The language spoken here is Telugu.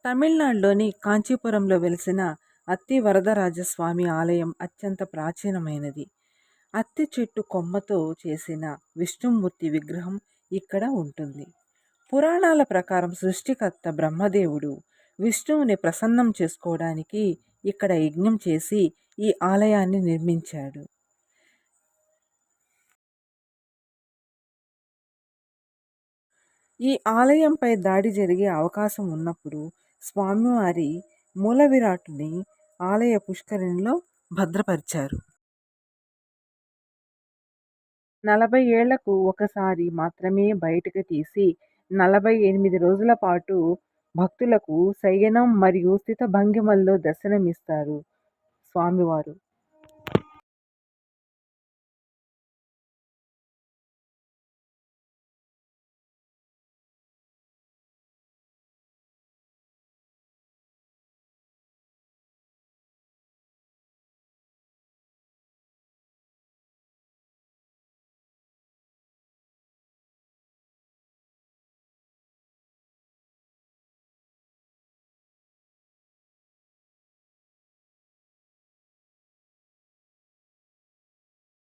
తమిళనాడులోని కాంచీపురంలో వెలిసిన అత్తి వరదరాజస్వామి ఆలయం అత్యంత ప్రాచీనమైనది. అత్తి చెట్టు కొమ్మతో చేసిన విష్ణుమూర్తి విగ్రహం ఇక్కడ ఉంటుంది. పురాణాల ప్రకారం సృష్టికర్త బ్రహ్మదేవుడు విష్ణువుని ప్రసన్నం చేసుకోవడానికి ఇక్కడ యజ్ఞం చేసి ఈ ఆలయాన్ని నిర్మించాడు. ఈ ఆలయంపై దాడి జరిగే అవకాశం ఉన్నప్పుడు స్వామివారి మూల విరాట్టుని ఆలయ పుష్కరిణిలో భద్రపరిచారు. 40 ఏళ్లకు ఒకసారి మాత్రమే బయటకు తీసి 48 రోజుల పాటు భక్తులకు శయనం మరియు స్థిత భంగిమల్లో దర్శనమిస్తారు స్వామివారు.